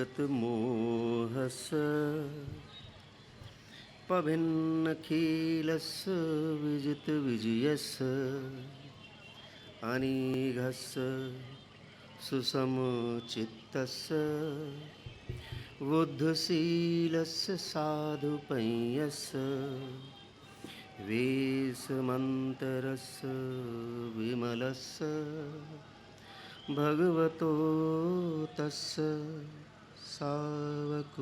विगतमोहस्य पभिन्नखिलस्य विजितविजयस्य अनीघस्य सुसमचित्तस्य बुद्धशीलस्य साधुपञ्यस्य वेशमन्तरस्य विमलस्य भगवतो तस्य सावकोऽस्मि।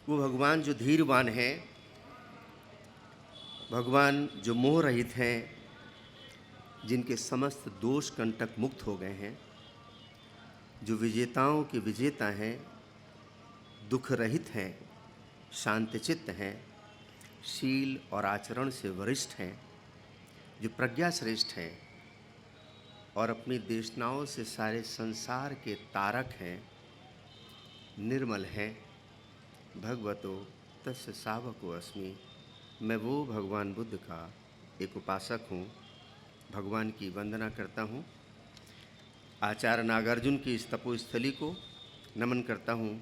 वो भगवान जो धीरवान हैं, भगवान जो मोह रहित हैं, जिनके समस्त दोष कंटक मुक्त हो गए हैं, जो विजेताओं के विजेता हैं, दुख रहित हैं, शांतचित्त हैं, शील और आचरण से वरिष्ठ हैं, जो प्रज्ञा श्रेष्ठ हैं और अपनी देशनाओं से सारे संसार के तारक हैं, निर्मल हैं, भगवतो तस्य सावको अस्मि। मैं वो भगवान बुद्ध का एक उपासक हूँ, भगवान की वंदना करता हूँ। आचार्य नागार्जुन की इस तपोस्थली को नमन करता हूँ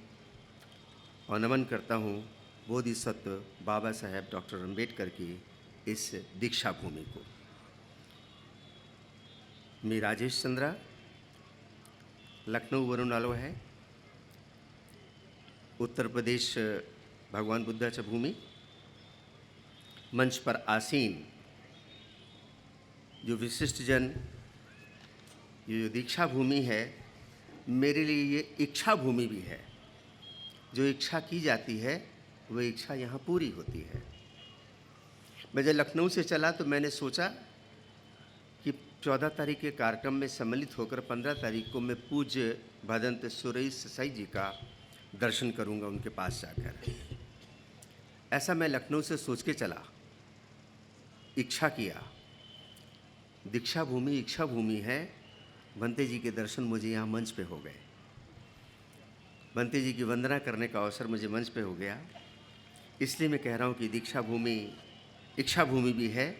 और नमन करता हूँ बोधिसत्व बाबा साहेब डॉक्टर अम्बेडकर की इस दीक्षा भूमि को। मैं राजेश चंद्रा, लखनऊ वरुणालो है, उत्तर प्रदेश भगवान बुद्धाच्या भूमि, मंच पर आसीन जो विशिष्ट जन, ये जो दीक्षा भूमि है, मेरे लिए ये इच्छा भूमि भी है। जो इच्छा की जाती है वो इच्छा यहाँ पूरी होती है। मैं जब लखनऊ से चला तो मैंने सोचा कि 14 तारीख के कार्यक्रम में सम्मिलित होकर 15 तारीख को मैं पूज्य भदंत सुरेश ससाई जी का दर्शन करूँगा उनके पास जाकर। ऐसा मैं लखनऊ से सोच के चला, इच्छा किया। दीक्षा भूमि इच्छा भूमि है। भंते जी के दर्शन मुझे यहाँ मंच पे हो गए, भंते जी की वंदना करने का अवसर मुझे मंच पे हो गया। इसलिए मैं कह रहा हूँ कि दीक्षा भूमि इच्छा भूमि भी है।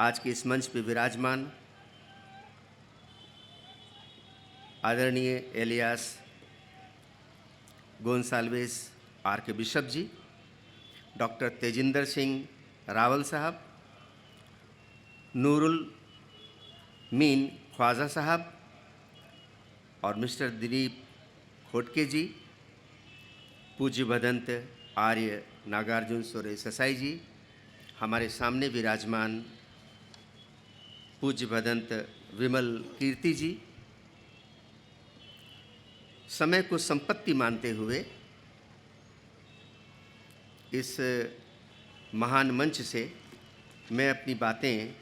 आज के इस मंच पे विराजमान आदरणीय एलियास गोंसाल्वेस आर के बिशप जी, डॉक्टर तेजिंदर सिंह रावल साहब, नूरुल मीन ख्वाजा साहब और मिस्टर दिलीप खोटके जी, पूज्य भदंत आर्य नागार्जुन सुरेश ससाई जी, हमारे सामने विराजमान पूज्य भदंत विमल कीर्ति जी। समय को संपत्ति मानते हुए इस महान मंच से मैं अपनी बातें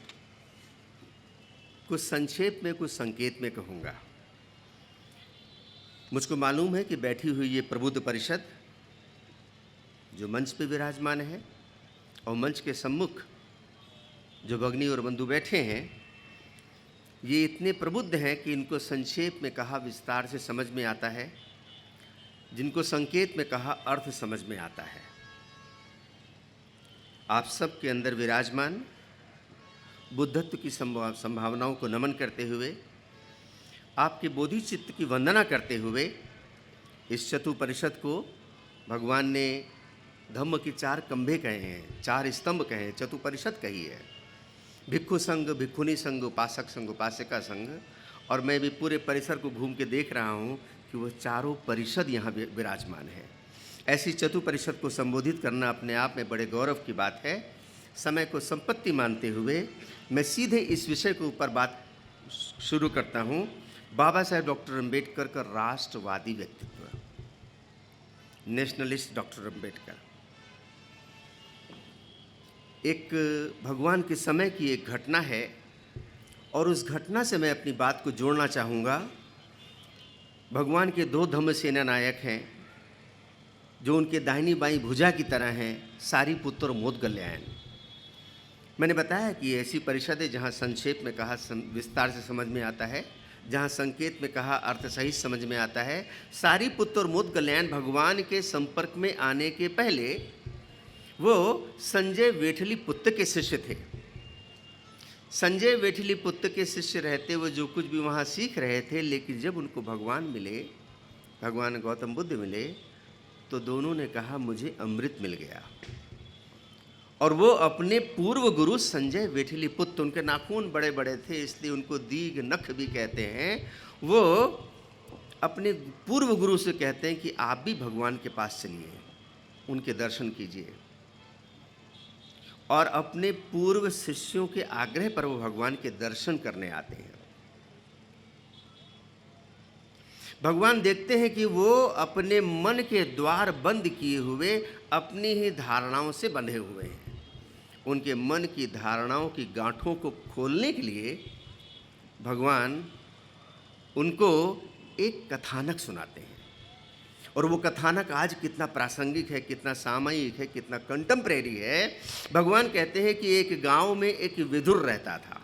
कुछ संक्षेप में, कुछ संकेत में कहूँगा। मुझको मालूम है कि बैठी हुई ये प्रबुद्ध परिषद जो मंच पे विराजमान है और मंच के सम्मुख जो भगनी और बंधु बैठे हैं, ये इतने प्रबुद्ध हैं कि इनको संक्षेप में कहा विस्तार से समझ में आता है, जिनको संकेत में कहा अर्थ समझ में आता है। आप सब के अंदर विराजमान बुद्धत्व की संभावनाओं को नमन करते हुए, आपके बोधि चित्त की वंदना करते हुए, इस चतुपरिषद को भगवान ने धम्म के 4 खंभे कहे हैं, 4 स्तंभ कहे हैं, चतुपरिषद कही है। भिक्षु संघ, भिक्षुनी संघ, उपासक संघ, उपासिका संघ। और मैं भी पूरे परिसर को घूम के देख रहा हूँ कि वह चारों परिषद यहाँ विराजमान है। ऐसी चतुपरिषद को संबोधित करना अपने आप में बड़े गौरव की बात है। समय को संपत्ति मानते हुए मैं सीधे इस विषय के ऊपर बात शुरू करता हूँ। बाबा साहेब डॉक्टर अम्बेडकर का राष्ट्रवादी व्यक्तित्व, नेशनलिस्ट डॉक्टर अम्बेडकर, एक भगवान के समय की एक घटना है और उस घटना से मैं अपनी बात को जोड़ना चाहूँगा। भगवान के 2 धम्म सेना नायक हैं जो उनके दाहिनी बाईं भुजा की तरह हैं, सारीपुत्र और मोदगल्यायन। मैंने बताया कि ये ऐसी परिषद है जहाँ संक्षेप में कहा विस्तार से समझ में आता है, जहाँ संकेत में कहा अर्थ सहित समझ में आता है। सारीपुत्र और मोदगल्यायन भगवान के संपर्क में आने के पहले वो संजय वेठली पुत्र के शिष्य थे। संजय वेठिलीपुत्र के शिष्य रहते वो जो कुछ भी वहाँ सीख रहे थे, लेकिन जब उनको भगवान मिले, भगवान गौतम बुद्ध मिले, तो दोनों ने कहा मुझे अमृत मिल गया। और वो अपने पूर्व गुरु संजय वेठिलीपुत्र, उनके नाखून बड़े बड़े थे इसलिए उनको दीघ नख भी कहते हैं, वो अपने पूर्व गुरु से कहते हैं कि आप भी भगवान के पास चलिए, उनके दर्शन कीजिए। और अपने पूर्व शिष्यों के आग्रह पर वो भगवान के दर्शन करने आते हैं। भगवान देखते हैं कि वो अपने मन के द्वार बंद किए हुए अपनी ही धारणाओं से बंधे हुए हैं। उनके मन की धारणाओं की गांठों को खोलने के लिए भगवान उनको एक कथानक सुनाते हैं। और वो कथानक आज कितना प्रासंगिक है, कितना सामयिक है, कितना कंटेम्परेरी है। भगवान कहते हैं कि एक गांव में एक विदुर रहता था,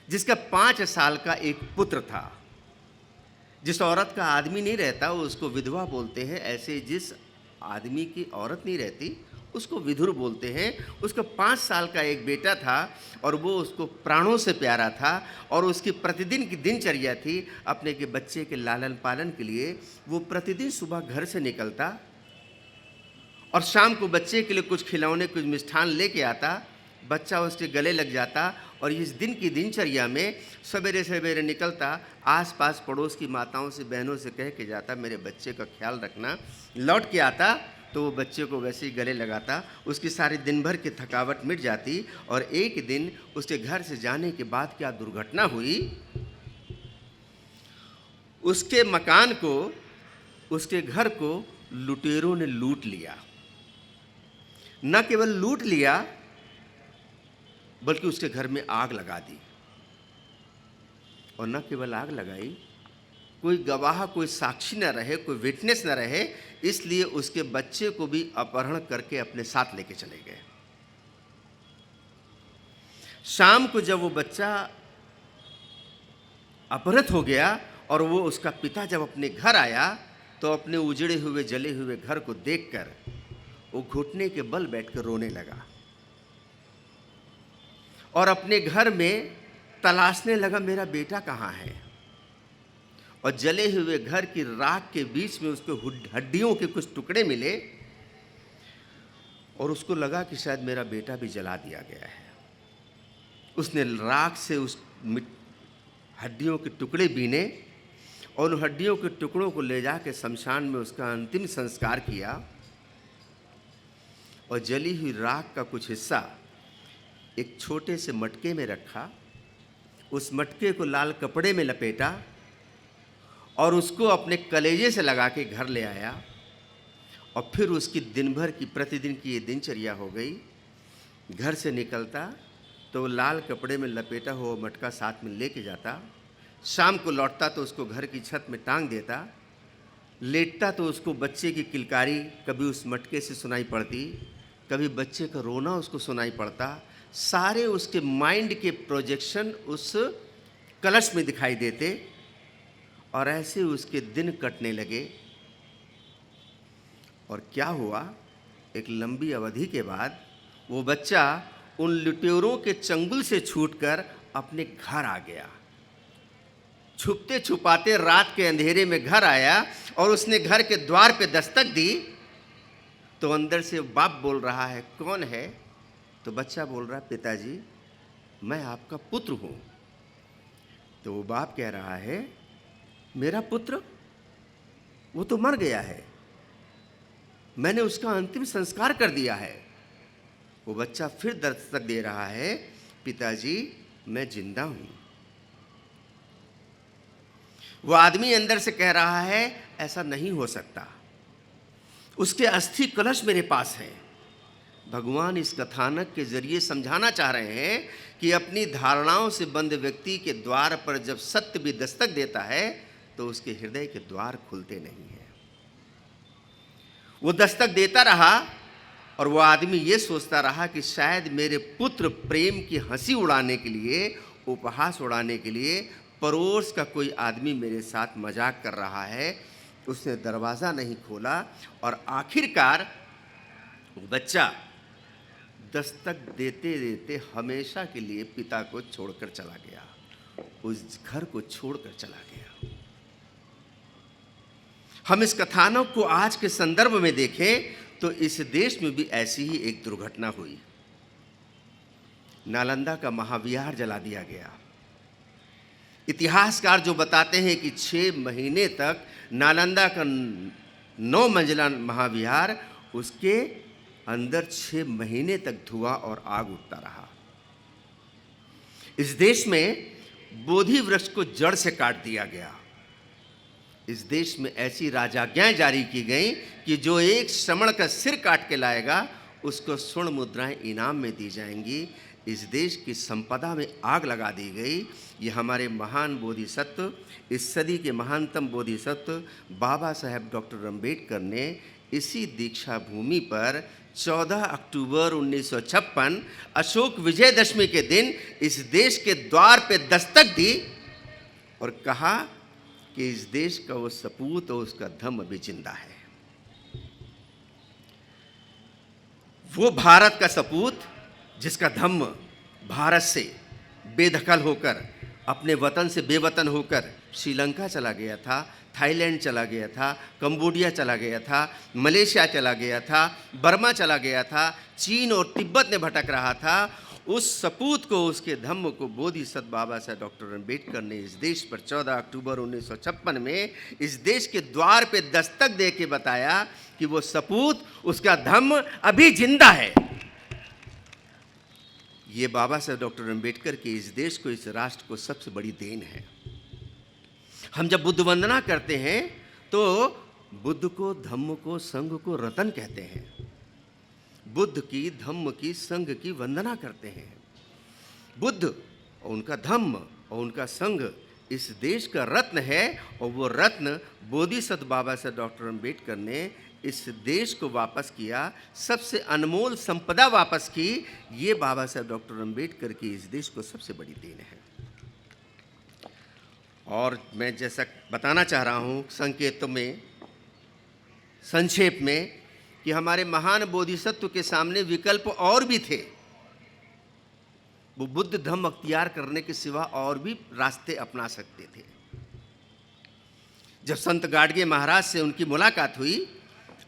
जिसका 5 साल का एक पुत्र था। जिस औरत का आदमी नहीं रहता वो उसको विधवा बोलते हैं, ऐसे जिस आदमी की औरत नहीं रहती उसको विधुर बोलते हैं। उसका 5 साल का एक बेटा था और वो उसको प्राणों से प्यारा था। और उसकी प्रतिदिन की दिनचर्या थी अपने के बच्चे के लालन पालन के लिए। वो प्रतिदिन सुबह घर से निकलता और शाम को बच्चे के लिए कुछ खिलौने, कुछ मिष्ठान लेके आता। बच्चा उसके गले लग जाता और इस दिन की दिनचर्या में सवेरे सवेरे निकलता, आसपास पड़ोस की माताओं से, बहनों से कह के जाता मेरे बच्चे का ख्याल रखना। लौट के आता तो वो बच्चे को वैसे ही गले लगाता। उसकी सारी दिन भर की थकावट मिट जाती। और एक दिन उसके घर से जाने के बाद क्या दुर्घटना हुई, उसके मकान को, उसके घर को लुटेरों ने लूट लिया। न केवल लूट लिया बल्कि उसके घर में आग लगा दी। और न केवल आग लगाई, कोई गवाह, कोई साक्षी न रहे, कोई विटनेस न रहे, इसलिए उसके बच्चे को भी अपहरण करके अपने साथ लेके चले गए। शाम को जब वो बच्चा अपहृत हो गया और वो उसका पिता जब अपने घर आया तो अपने उजड़े हुए जले हुए घर को देखकर वो घुटने के बल बैठकर रोने लगा और अपने घर में तलाशने लगा मेरा बेटा कहाँ है। और जले हुए घर की राख के बीच में उसको हड्डियों के कुछ टुकड़े मिले और उसको लगा कि शायद मेरा बेटा भी जला दिया गया है। उसने राख से उस हड्डियों के टुकड़े बीने और उन हड्डियों के टुकड़ों को ले जाकर शमशान में उसका अंतिम संस्कार किया। और जली हुई राख का कुछ हिस्सा एक छोटे से मटके में रखा, उस मटके को लाल कपड़े में लपेटा और उसको अपने कलेजे से लगा के घर ले आया। और फिर उसकी दिन भर की, प्रतिदिन की ये दिनचर्या हो गई। घर से निकलता तो लाल कपड़े में लपेटा हुआ मटका साथ में लेके जाता। शाम को लौटता तो उसको घर की छत में टांग देता। लेटता तो उसको बच्चे की किलकारी कभी उस मटके से सुनाई पड़ती, कभी बच्चे का रोना उसको सुनाई पड़ता। सारे उसके माइंड के प्रोजेक्शन उस कलश में दिखाई देते और ऐसे उसके दिन कटने लगे। और क्या हुआ, एक लंबी अवधि के बाद वो बच्चा उन लुटेरों के चंगुल से छूटकर अपने घर आ गया। छुपते छुपाते रात के अंधेरे में घर आया और उसने घर के द्वार पे दस्तक दी तो अंदर से बाप बोल रहा है, कौन है? तो बच्चा बोल रहा है, पिताजी मैं आपका पुत्र हूँ। तो वो बाप कह रहा है, मेरा पुत्र? वो तो मर गया है, मैंने उसका अंतिम संस्कार कर दिया है। वो बच्चा फिर दस्तक दे रहा है, पिताजी मैं जिंदा हूं। वो आदमी अंदर से कह रहा है, ऐसा नहीं हो सकता, उसके अस्थि कलश मेरे पास है। भगवान इस कथानक के जरिए समझाना चाह रहे हैं कि अपनी धारणाओं से बंद व्यक्ति के द्वार पर जब सत्य भी दस्तक देता है तो उसके हृदय के द्वार खुलते नहीं हैं। वो दस्तक देता रहा और वो आदमी ये सोचता रहा कि शायद मेरे पुत्र प्रेम की हंसी उड़ाने के लिए, उपहास उड़ाने के लिए पड़ोस का कोई आदमी मेरे साथ मजाक कर रहा है। उसने दरवाज़ा नहीं खोला और आखिरकार बच्चा दस्तक देते देते हमेशा के लिए पिता को छोड़कर चला गया, उस घर को छोड़कर चला गया। हम इस कथानक को आज के संदर्भ में देखें तो इस देश में भी ऐसी ही एक दुर्घटना हुई। नालंदा का महाविहार जला दिया गया। इतिहासकार जो बताते हैं कि 6 महीने तक नालंदा का 9 मंजिला महाविहार, उसके अंदर 6 महीने तक धुआं और आग उठता रहा। इस देश में बोधि वृक्ष को जड़ से काट दिया गया। इस देश में ऐसी राजाज्ञाएं जारी की गई कि जो एक श्रमण का सिर काट के लाएगा उसको स्वर्ण मुद्राएं इनाम में दी जाएंगी। इस देश की संपदा में आग लगा दी गई। ये हमारे महान बोधिसत्व, इस सदी के महानतम बोधिसत्व बाबा साहेब डॉक्टर अम्बेडकर ने इसी दीक्षा भूमि पर 14 अक्टूबर 1956 अशोक विजयदशमी के दिन इस देश के द्वार पे दस्तक दी और कहा कि इस देश का वो सपूत और उसका धम्म अभी जिंदा है। वो भारत का सपूत जिसका धम्म भारत से बेदखल होकर, अपने वतन से बेवतन होकर श्रीलंका चला गया था, थाईलैंड चला गया था, कंबोडिया चला गया था, मलेशिया चला गया था, बर्मा चला गया था, चीन और तिब्बत में भटक रहा था, उस सपूत को, उसके धम्म को बोधिसत्व बाबा साहब डॉक्टर अम्बेडकर ने इस देश पर 14 अक्टूबर 1956 में इस देश के द्वार पे दस्तक दे के बताया कि वो सपूत, उसका धम्म अभी जिंदा है। ये बाबा साहब डॉक्टर अम्बेडकर के इस देश को, इस राष्ट्र को सबसे बड़ी देन है। हम जब बुद्ध वंदना करते हैं तो बुद्ध को, धम्म को, संघ को रतन कहते हैं। बुद्ध की, धम्म की, संघ की वंदना करते हैं। बुद्ध और उनका धम्म और उनका संघ इस देश का रत्न है और वो रत्न बोधिसत्व बाबा साहब डॉक्टर अम्बेडकर ने इस देश को वापस किया, सबसे अनमोल संपदा वापस की। ये बाबा साहब डॉक्टर अम्बेडकर की इस देश को सबसे बड़ी देन है। और मैं जैसा बताना चाह रहा हूँ संकेतों में, संक्षेप में, कि हमारे महान बोधिसत्व के सामने विकल्प और भी थे। वो बुद्ध धम्म अख्तियार करने के सिवा और भी रास्ते अपना सकते थे। जब संत गाडगे महाराज से उनकी मुलाकात हुई,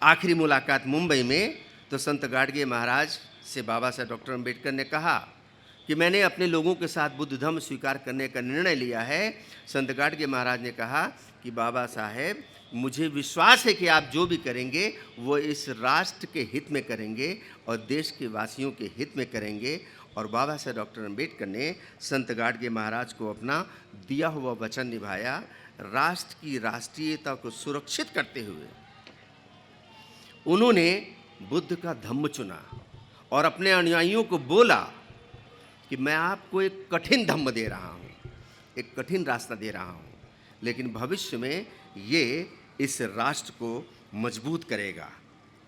आखिरी मुलाकात मुंबई में, तो संत गाडगे महाराज से बाबा साहब डॉक्टर अम्बेडकर ने कहा कि मैंने अपने लोगों के साथ बुद्ध धम्म स्वीकार करने का निर्णय लिया है। संत गाडगे महाराज ने कहा कि बाबा साहेब, मुझे विश्वास है कि आप जो भी करेंगे वो इस राष्ट्र के हित में करेंगे और देश के वासियों के हित में करेंगे। और बाबा साहब डॉक्टर अम्बेडकर ने संत गाडगे महाराज को अपना दिया हुआ वचन निभाया। राष्ट्र की राष्ट्रीयता को सुरक्षित करते हुए उन्होंने बुद्ध का धम्म चुना और अपने अनुयायियों को बोला कि मैं आपको एक कठिन धम्म दे रहा हूँ, एक कठिन रास्ता दे रहा हूँ, लेकिन भविष्य में ये इस राष्ट्र को मजबूत करेगा।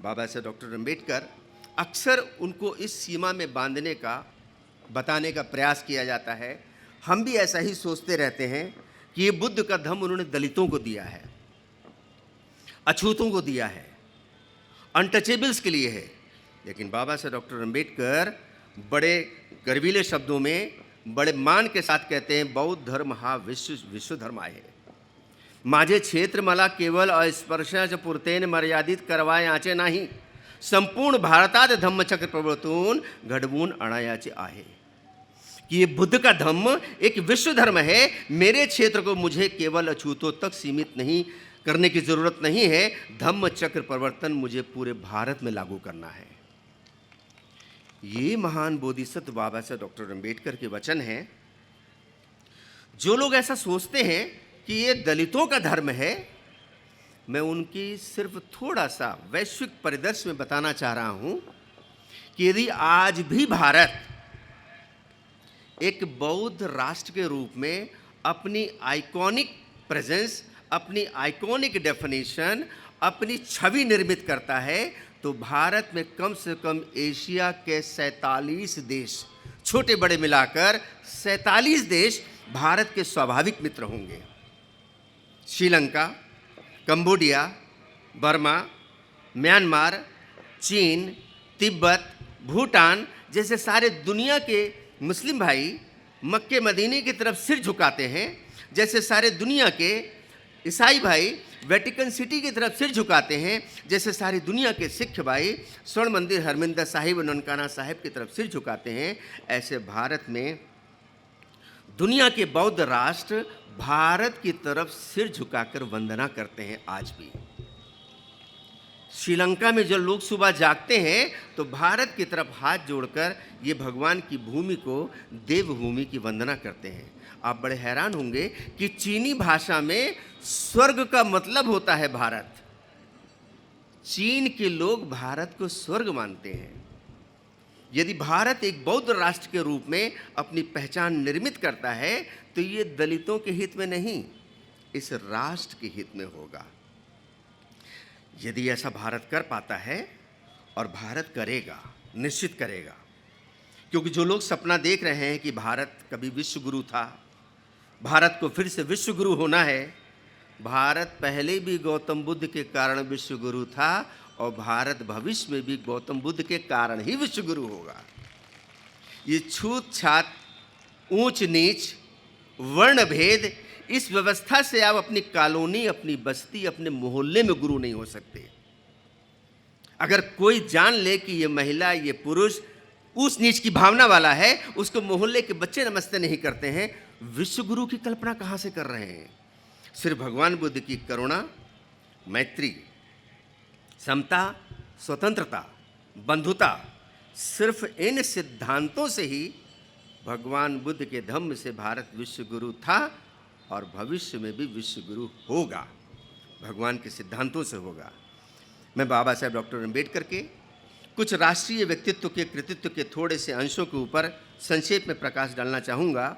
बाबा साहब डॉक्टर अम्बेडकर, अक्सर उनको इस सीमा में बांधने का, बताने का प्रयास किया जाता है। हम भी ऐसा ही सोचते रहते हैं कि ये बुद्ध का धम्म उन्होंने दलितों को दिया है, अछूतों को दिया है, अनटचेबल्स के लिए है। लेकिन बाबा साहब डॉक्टर अम्बेडकर बड़े गर्वीले शब्दों में, बड़े मान के साथ कहते हैं, बौद्ध धर्म हा विश्व धर्म आहे। माझे क्षेत्र मला केवळ अस्पृश्याच्या पुरतेने मर्यादित करवाय याचे नाही, संपूर्ण भारतात धम्मचक्र प्रवर्तून घडवून आणायचे आहे। कि ये बुद्ध का धम्म एक विश्व धर्म है। मेरे क्षेत्र को मुझे केवल अछूतों तक सीमित नहीं करने की जरूरत नहीं है, धम्म चक्र परिवर्तन मुझे पूरे भारत में लागू करना है। ये महान बोधिसत्व बाबा साहब डॉक्टर अम्बेडकर के वचन हैं। जो लोग ऐसा सोचते हैं कि ये दलितों का धर्म है, मैं उनकी सिर्फ थोड़ा सा वैश्विक परिदृश्य में बताना चाह रहा हूं कि यदि आज भी भारत एक बौद्ध राष्ट्र के रूप में अपनी आइकॉनिक प्रेजेंस, अपनी आइकॉनिक डेफिनेशन, अपनी छवि निर्मित करता है, तो भारत में कम से कम एशिया के 47 देश, छोटे बड़े मिलाकर 47 देश भारत के स्वाभाविक मित्र होंगे। श्रीलंका, कंबोडिया, बर्मा, म्यांमार, चीन, तिब्बत, भूटान जैसे सारे दुनिया के मुस्लिम भाई मक्के मदीने की तरफ सिर झुकाते हैं, जैसे सारे दुनिया के ईसाई भाई वेटिकन सिटी की तरफ सिर झुकाते हैं, जैसे सारी दुनिया के सिख भाई स्वर्ण मंदिर हरमिंदर साहिब ननकाना साहिब की तरफ सिर झुकाते हैं, ऐसे भारत में दुनिया के बौद्ध राष्ट्र भारत की तरफ सिर झुकाकर वंदना करते हैं आज भी। श्रीलंका में जो लोग सुबह जागते हैं तो भारत की तरफ हाथ जोड़कर ये भगवान की भूमि को देवभूमि की वंदना करते हैं। आप बड़े हैरान होंगे कि चीनी भाषा में स्वर्ग का मतलब होता है भारत। चीन के लोग भारत को स्वर्ग मानते हैं। यदि भारत एक बौद्ध राष्ट्र के रूप में अपनी पहचान निर्मित करता है तो ये दलितों के हित में नहीं, इस राष्ट्र के हित में होगा। यदि ऐसा भारत कर पाता है, और भारत करेगा, निश्चित करेगा, क्योंकि जो लोग सपना देख रहे हैं कि भारत कभी विश्व गुरु था, भारत को फिर से विश्व गुरु होना है, भारत पहले भी गौतम बुद्ध के कारण विश्व गुरु था और भारत भविष्य में भी गौतम बुद्ध के कारण ही विश्व गुरु होगा। ये छूत छात, ऊंच नीच, वर्ण भेद, इस व्यवस्था से आप अपनी कॉलोनी, अपनी बस्ती, अपने मोहल्ले में गुरु नहीं हो सकते। अगर कोई जान ले कि ये महिला, ये पुरुष ऊंच नीच की भावना वाला है, उसको मोहल्ले के बच्चे नमस्ते नहीं करते हैं, विश्व गुरु की कल्पना कहाँ से कर रहे हैं? सिर्फ भगवान बुद्ध की करुणा, मैत्री, समता, स्वतंत्रता, बंधुता, सिर्फ इन सिद्धांतों से ही भगवान बुद्ध के धम्म से भारत विश्व गुरु था और भविष्य में भी विश्व गुरु होगा। भगवान के सिद्धांतों से होगा। मैं बाबा साहेब डॉक्टर अम्बेडकर के कुछ राष्ट्रीय व्यक्तित्व के कृतित्व के थोड़े से अंशों के ऊपर संक्षेप में प्रकाश डालना चाहूँगा।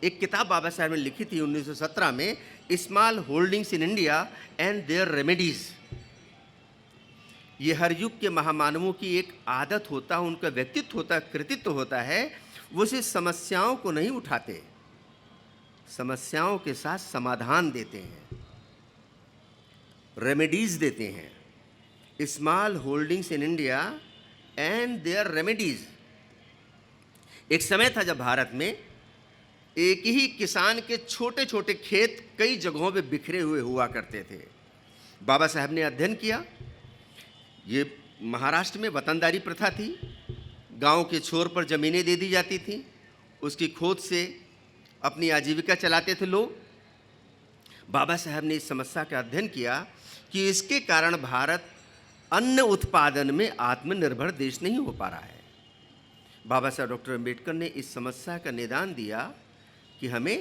एक किताब बाबा साहेब ने लिखी थी 1917 में, small holdings in India and their remedies. ये हर युग के महामानवों की एक आदत होता है, उनका व्यक्तित्व होता है, कृतित्व होता है, वो सिर्फ समस्याओं को नहीं उठाते, समस्याओं के साथ समाधान देते हैं, रेमेडीज देते हैं। Small holdings in India and their remedies. एक समय था जब भारत में एक ही किसान के छोटे छोटे खेत कई जगहों पे बिखरे हुए हुआ करते थे। बाबा साहब ने अध्ययन किया। ये महाराष्ट्र में वतनदारी प्रथा थी, गांव के छोर पर ज़मीनें दे दी जाती थी, उसकी खोद से अपनी आजीविका चलाते थे लोग। बाबा साहब ने इस समस्या का अध्ययन किया कि इसके कारण भारत अन्न उत्पादन में आत्मनिर्भर देश नहीं हो पा रहा है। बाबा साहब डॉक्टर अम्बेडकर ने इस समस्या का निदान दिया कि हमें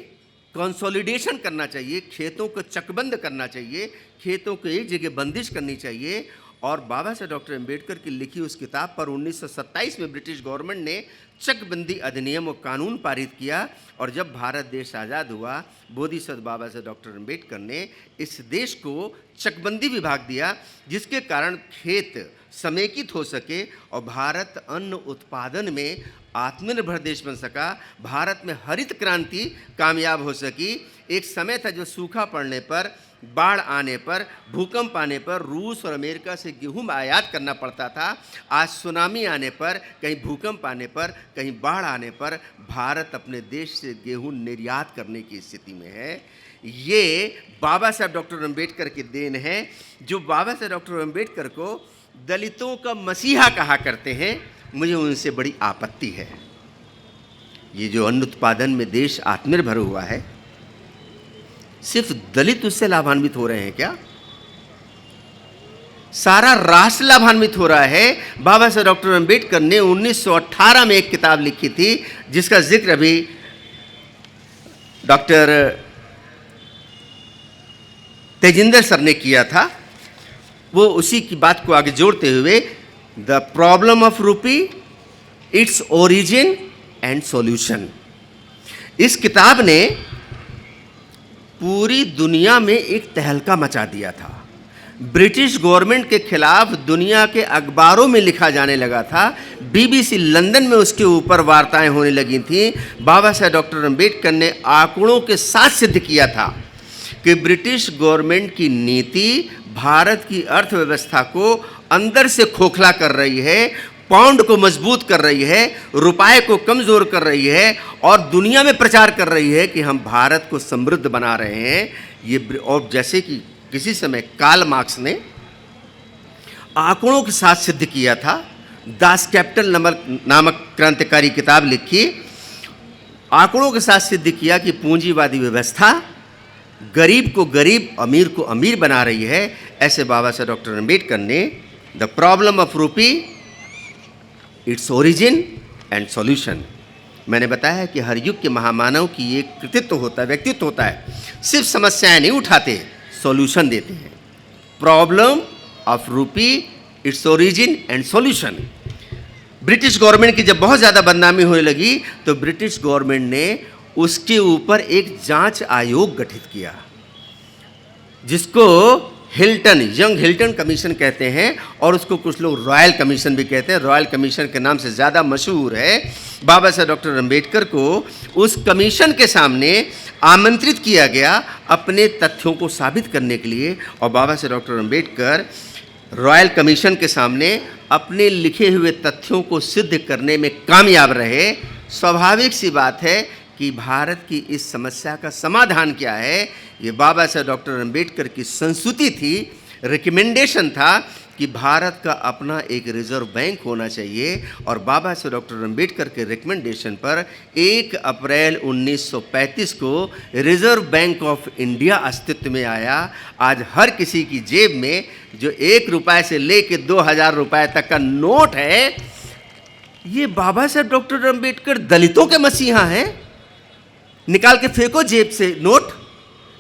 कंसोलिडेशन करना चाहिए, खेतों को चकबंद करना चाहिए, खेतों को एक जगह बंदिश करनी चाहिए। और बाबा साहब डॉक्टर अम्बेडकर की लिखी उस किताब पर 1927 में ब्रिटिश गवर्नमेंट ने चकबंदी अधिनियम और कानून पारित किया। और जब भारत देश आज़ाद हुआ, बोधिसत्व बाबा साहब डॉक्टर अम्बेडकर ने इस देश को चकबंदी विभाग दिया, जिसके कारण खेत समेकित हो सके और भारत अन्न उत्पादन में आत्मनिर्भर देश बन सका। भारत में हरित क्रांति कामयाब हो सकी। एक समय था जो सूखा पड़ने पर, बाढ़ आने पर, भूकंप आने पर रूस और अमेरिका से गेहूं आयात करना पड़ता था। आज सुनामी आने पर, कहीं भूकंप आने पर, कहीं बाढ़ आने पर भारत अपने देश से गेहूं निर्यात करने की स्थिति में है। ये बाबा साहब डॉक्टर अम्बेडकर की देन है। जो बाबा साहब डॉक्टर अम्बेडकर को दलितों का मसीहा कहा करते हैं, मुझे उनसे बड़ी आपत्ति है। ये जो अन्न उत्पादन में देश आत्मनिर्भर हुआ है, सिर्फ दलित उससे लाभान्वित हो रहे हैं क्या? सारा राष्ट्र लाभान्वित हो रहा है। बाबा साहब डॉक्टर अम्बेडकर ने 1918 में एक किताब लिखी थी, जिसका जिक्र अभी डॉक्टर तेजिंदर सर ने किया था। वो उसी की बात को आगे जोड़ते हुए, द प्रॉब्लम ऑफ रूपी, इट्स ओरिजिन एंड सॉल्यूशन। इस किताब ने पूरी दुनिया में एक तहलका मचा दिया था। ब्रिटिश गवर्नमेंट के खिलाफ दुनिया के अखबारों में लिखा जाने लगा था। BBC लंदन में उसके ऊपर वार्ताएं होने लगी थीं। बाबा साहब डॉक्टर अम्बेडकर ने आंकड़ों के साथ सिद्ध किया था कि ब्रिटिश गवर्नमेंट की नीति भारत की अर्थव्यवस्था को अंदर से खोखला कर रही है। पाउंड को मजबूत कर रही है, रुपये को कमज़ोर कर रही है और दुनिया में प्रचार कर रही है कि हम भारत को समृद्ध बना रहे हैं। ये और जैसे कि किसी समय कार्ल मार्क्स ने आंकड़ों के साथ सिद्ध किया था, दास कैपिटल नामक क्रांतिकारी किताब लिखी, आंकड़ों के साथ सिद्ध किया कि पूंजीवादी व्यवस्था गरीब को गरीब, अमीर को अमीर बना रही है। ऐसे बाबा साहब डॉक्टर अम्बेडकर ने द प्रॉब्लम ऑफ रूपी, इट्स ओरिजिन एंड सॉल्यूशन, मैंने बताया कि हर युग के महामानव की एक कृतित्व होता है, व्यक्तित्व होता है, सिर्फ समस्याएं नहीं उठाते, सॉल्यूशन देते हैं। प्रॉब्लम ऑफ रूपी, its origin and solution. British government की जब बहुत ज़्यादा बदनामी होने लगी तो ब्रिटिश गवर्नमेंट ने उसके ऊपर एक जांच आयोग गठित किया, जिसको हिल्टन, यंग हिल्टन कमीशन कहते हैं और उसको कुछ लोग रॉयल कमीशन भी कहते हैं। रॉयल कमीशन के नाम से ज़्यादा मशहूर है। बाबा साहब डॉक्टर अम्बेडकर को उस कमीशन के सामने आमंत्रित किया गया अपने तथ्यों को साबित करने के लिए, और बाबा साहब डॉक्टर अम्बेडकर रॉयल कमीशन के सामने अपने लिखे हुए तथ्यों को सिद्ध करने में कामयाब रहे। स्वाभाविक सी बात है कि भारत की इस समस्या का समाधान क्या है, ये बाबा साहब डॉक्टर अम्बेडकर की संस्तुति थी, रिकमेंडेशन था कि भारत का अपना एक रिजर्व बैंक होना चाहिए। और बाबा साहब डॉक्टर अम्बेडकर के रिकमेंडेशन पर 1 अप्रैल 1935 को रिजर्व बैंक ऑफ इंडिया अस्तित्व में आया। आज हर किसी की जेब में जो 1 रुपये से लेकर 2000 रुपये तक का नोट है, ये बाबा साहब डॉक्टर अम्बेडकर दलितों के मसीहा हैं। निकाल के फेंको जेब से note,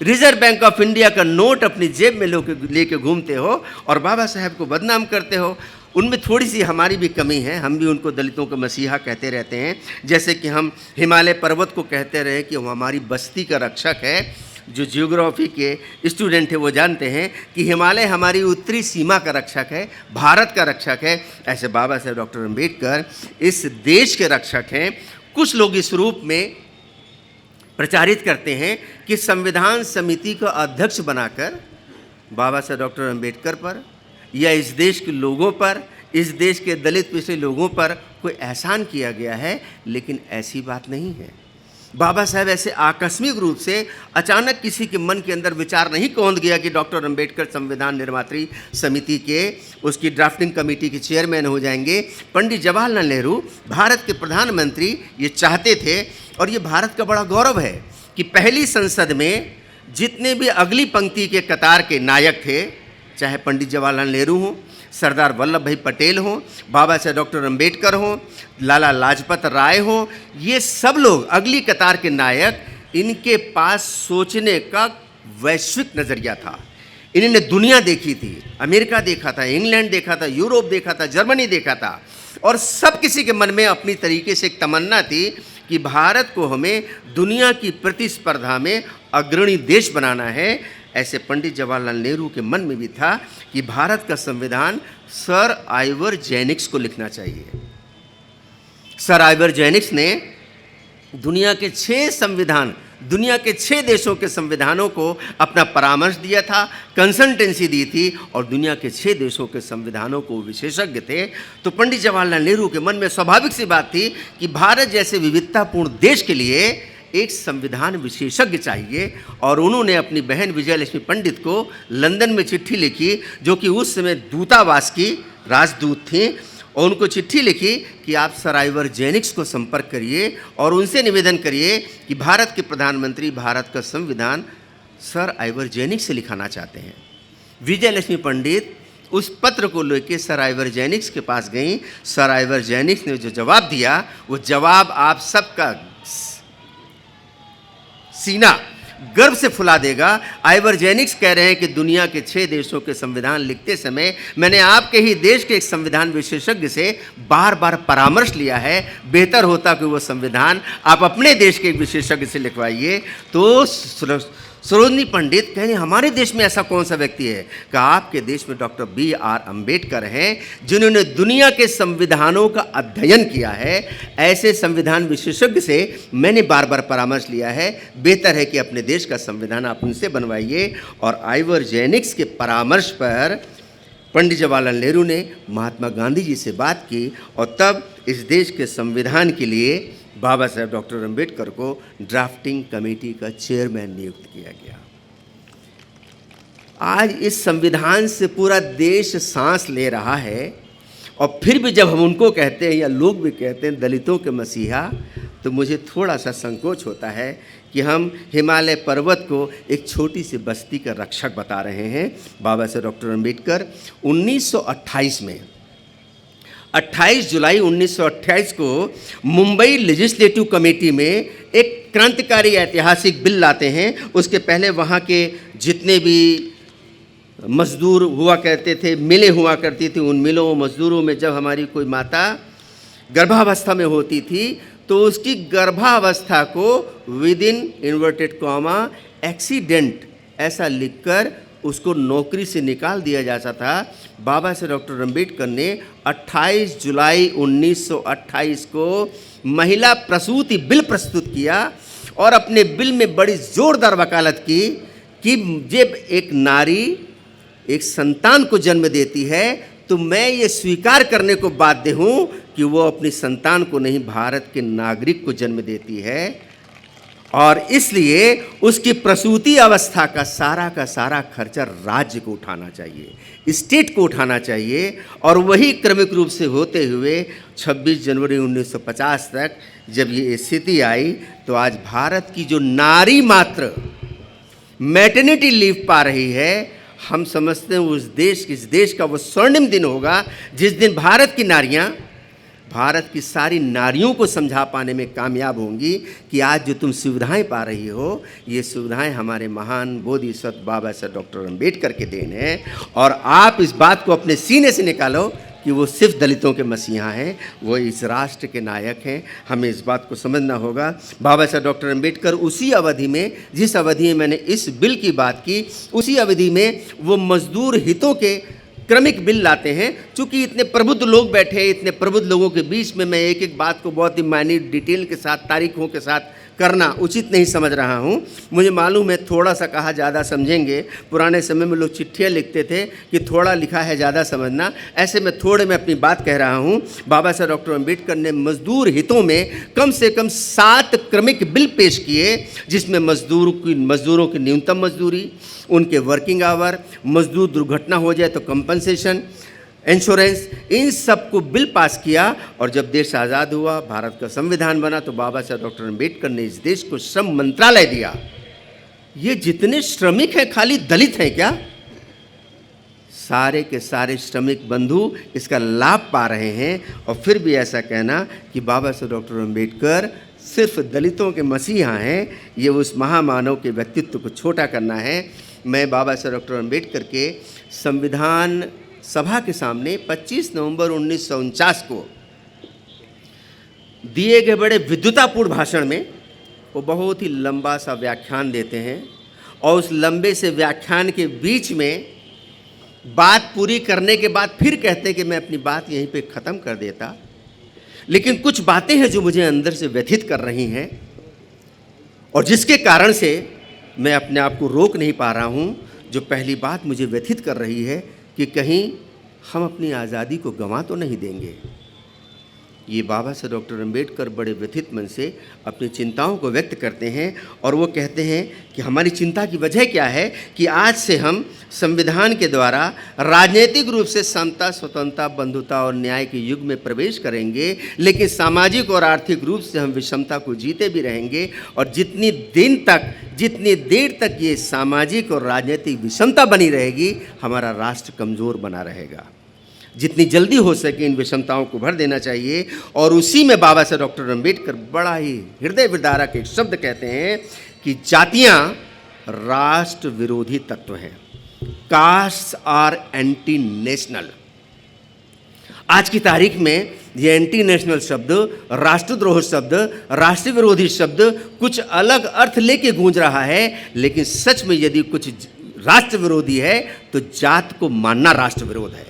reserve bank of India का नोट अपनी जेब में लेके घूमते हो और बाबा साहब को बदनाम करते हो। उनमें थोड़ी सी हमारी भी कमी है, हम भी उनको दलितों का मसीहा कहते रहते हैं। जैसे कि हम हिमालय पर्वत को कहते रहे कि वो हमारी बस्ती का रक्षक है। जो जियोग्राफी के स्टूडेंट है वो जानते हैं कि हिमालय हमारी उत्तरी सीमा का रक्षक है, भारत का रक्षक है। ऐसे बाबा साहब डॉक्टर अम्बेडकर इस देश के रक्षक हैं। कुछ लोग इस रूप में प्रचारित करते हैं कि संविधान समिति का अध्यक्ष बनाकर बाबा साहब डॉक्टर अम्बेडकर पर या इस देश के लोगों पर, इस देश के दलित पिछड़े लोगों पर कोई एहसान किया गया है, लेकिन ऐसी बात नहीं है। बाबा साहब ऐसे आकस्मिक रूप से अचानक किसी के मन के अंदर विचार नहीं कौंध गया कि डॉक्टर अम्बेडकर संविधान निर्मात्री समिति के उसकी ड्राफ्टिंग कमेटी के चेयरमैन हो जाएंगे। पंडित जवाहरलाल नेहरू भारत के प्रधानमंत्री ये चाहते थे, और ये भारत का बड़ा गौरव है कि पहली संसद में जितने भी अगली पंक्ति के कतार के नायक थे, चाहे पंडित जवाहरलाल नेहरू हों, सरदार वल्लभ भाई पटेल हों, बाबा साहब डॉक्टर अम्बेडकर हों, लाला लाजपत राय हों, ये सब लोग अगली कतार के नायक, इनके पास सोचने का वैश्विक नज़रिया था। इन्होंने दुनिया देखी थी, अमेरिका देखा था, इंग्लैंड देखा था, यूरोप देखा था, जर्मनी देखा था, और सब किसी के मन में अपनी तरीके से एक तमन्ना थी कि भारत को हमें दुनिया की प्रतिस्पर्धा में अग्रणी देश बनाना है। ऐसे पंडित जवाहरलाल नेहरू के मन में भी था कि भारत का संविधान सर आइवर जेनिक्स को लिखना चाहिए। सर आइवर जेनिक्स ने दुनिया के 6 देशों के संविधानों को अपना परामर्श दिया था, कंसल्टेंसी दी थी, और दुनिया के 6 देशों के संविधानों को विशेषज्ञ थे। तो पंडित जवाहरलाल नेहरू के मन में स्वाभाविक सी बात थी कि भारत जैसे विविधतापूर्ण देश के लिए एक संविधान विशेषज्ञ चाहिए। और उन्होंने अपनी बहन विजयलक्ष्मी पंडित को लंदन में चिट्ठी लिखी, जो कि उस समय दूतावास की राजदूत थी, और उनको चिट्ठी लिखी कि आप सर आइवर जेनिक्स को संपर्क करिए और उनसे निवेदन करिए कि भारत के प्रधानमंत्री भारत का संविधान सर आइवर जेनिक्स से लिखाना चाहते हैं। विजयलक्ष्मी पंडित उस पत्र को लेकर सर आइवर जेनिक्स के पास गई। सर आइवर जेनिक्स ने जो जवाब दिया, वो जवाब आप सबका सीना गर्व से फुला देगा। आइवर जेनिक्स कह रहे हैं कि दुनिया के 6 देशों के संविधान लिखते समय मैंने आपके ही देश के एक संविधान विशेषज्ञ से बार बार परामर्श लिया है। बेहतर होता कि वो संविधान आप अपने देश के एक विशेषज्ञ से लिखवाइए। तो सरोजनी पंडित कहें हमारे देश में ऐसा कौन सा व्यक्ति है कि आपके देश में डॉक्टर B.R. अम्बेडकर हैं, जिन्होंने दुनिया के संविधानों का अध्ययन किया है। ऐसे संविधान विशेषज्ञ से मैंने बार बार परामर्श लिया है, बेहतर है कि अपने देश का संविधान आप उनसे बनवाइए। और आइवर जेनिक्स के परामर्श पर पंडित जवाहरलाल नेहरू ने महात्मा गांधी जी से बात की और तब इस देश के संविधान के लिए बाबा साहेब डॉक्टर अम्बेडकर को ड्राफ्टिंग कमेटी का चेयरमैन नियुक्त किया गया। आज इस संविधान से पूरा देश सांस ले रहा है और फिर भी जब हम उनको कहते हैं या लोग भी कहते हैं दलितों के मसीहा, तो मुझे थोड़ा सा संकोच होता है कि हम हिमालय पर्वत को एक छोटी सी बस्ती का रक्षक बता रहे हैं। बाबा साहेब डॉक्टर अम्बेडकर 1928 में 28 जुलाई 1928 को मुंबई लेजिस्लेटिव कमेटी में एक क्रांतिकारी ऐतिहासिक बिल लाते हैं। उसके पहले वहाँ के जितने भी मजदूर हुआ करते थे, मिलें हुआ करती थी, उन मिलों मजदूरों में जब हमारी कोई माता गर्भावस्था में होती थी तो उसकी गर्भावस्था को with in inverted comma accident ऐसा लिखकर उसको नौकरी से निकाल दिया जाता था। बाबा साहेब डॉक्टर अम्बेडकर ने 28 जुलाई 1928 को महिला प्रसूति बिल प्रस्तुत किया और अपने बिल में बड़ी जोरदार वकालत की कि जब एक नारी एक संतान को जन्म देती है तो मैं ये स्वीकार करने को बाध्य हूँ कि वो अपनी संतान को नहीं, भारत के नागरिक को जन्म देती है और इसलिए उसकी प्रसूति अवस्था का सारा खर्चा राज्य को उठाना चाहिए, स्टेट को उठाना चाहिए। और वही क्रमिक रूप से होते हुए 26 जनवरी 1950 तक जब ये स्थिति आई तो आज भारत की जो नारी मात्र मैटरनिटी लीव पा रही है, हम समझते हैं इस देश का वो स्वर्णिम दिन होगा जिस दिन भारत की नारियां भारत की सारी नारियों को समझा पाने में कामयाब होंगी कि आज जो तुम सुविधाएं पा रही हो, ये सुविधाएं हमारे महान बोधिसत्व बाबा साहेब डॉक्टर अम्बेडकर के देन है। और आप इस बात को अपने सीने से निकालो कि वो सिर्फ दलितों के मसीहा हैं, वो इस राष्ट्र के नायक हैं। हमें इस बात को समझना होगा। बाबा साहेब डॉक्टर अम्बेडकर उसी अवधि में, जिस अवधि में मैंने इस बिल की बात की, उसी अवधि में वो मजदूर हितों के क्रमिक बिल लाते हैं। चूँकि इतने प्रबुद्ध लोग बैठे हैं, इतने प्रबुद्ध लोगों के बीच में मैं एक एक बात को बहुत ही माइन्यूट डिटेल के साथ, तारीखों के साथ करना उचित नहीं समझ रहा हूँ। मुझे मालूम है थोड़ा सा कहा ज़्यादा समझेंगे। पुराने समय में लोग चिट्ठियाँ लिखते थे कि थोड़ा लिखा है ज़्यादा समझना, ऐसे में थोड़े में अपनी बात कह रहा हूँ। बाबा साहेब डॉक्टर अम्बेडकर ने मजदूर हितों में कम से कम 7 क्रमिक बिल पेश किए, जिसमें मजदूरों की न्यूनतम मजदूरी, उनके वर्किंग आवर, मजदूर दुर्घटना हो जाए तो कंपनसेशन, इंश्योरेंस, इन सब को बिल पास किया। और जब देश आज़ाद हुआ, भारत का संविधान बना, तो बाबा साहेब डॉक्टर अम्बेडकर ने इस देश को श्रम मंत्रालय दिया। ये जितने श्रमिक हैं खाली दलित हैं क्या? सारे के सारे श्रमिक बंधु इसका लाभ पा रहे हैं। और फिर भी ऐसा कहना कि बाबा साहेब डॉक्टर अम्बेडकर सिर्फ दलितों के मसीहा हैं, ये उस महामानव के व्यक्तित्व को छोटा करना है। मैं बाबा साहेब डॉक्टर अम्बेडकर के संविधान सभा के सामने 25 नवंबर 1949 को दिए गए बड़े विद्वतापूर्ण भाषण में वो बहुत ही लंबा सा व्याख्यान देते हैं और उस लंबे से व्याख्यान के बीच में बात पूरी करने के बाद फिर कहते हैं कि मैं अपनी बात यहीं पे ख़त्म कर देता, लेकिन कुछ बातें हैं जो मुझे अंदर से व्यथित कर रही हैं और जिसके कारण से मैं अपने आप को रोक नहीं पा रहा हूँ। जो पहली बात मुझे व्यथित कर रही है कि कहीं हम अपनी आज़ादी को गंवा तो नहीं देंगे। ये बाबा साहेब डॉक्टर अम्बेडकर बड़े व्यथित मन से अपनी चिंताओं को व्यक्त करते हैं और वो कहते हैं कि हमारी चिंता की वजह क्या है कि आज से हम संविधान के द्वारा राजनीतिक रूप से समता, स्वतंत्रता, बंधुता और न्याय के युग में प्रवेश करेंगे, लेकिन सामाजिक और आर्थिक रूप से हम विषमता को जीते भी रहेंगे। और जितनी देर तक ये सामाजिक और राजनीतिक विषमता बनी रहेगी, हमारा राष्ट्र कमज़ोर बना रहेगा। जितनी जल्दी हो सके इन विषमताओं को भर देना चाहिए। और उसी में बाबा साहेब डॉक्टर अम्बेडकर बड़ा ही हृदय विदारक एक शब्द कहते हैं कि जातियां राष्ट्र विरोधी तत्व हैं, कास्ट आर एंटी नेशनल। आज की तारीख में ये एंटी नेशनल शब्द, राष्ट्रद्रोह शब्द, राष्ट्र विरोधी शब्द कुछ अलग अर्थ लेके गूंज रहा है, लेकिन सच में यदि कुछ राष्ट्र विरोधी है तो जात को मानना राष्ट्र विरोध है,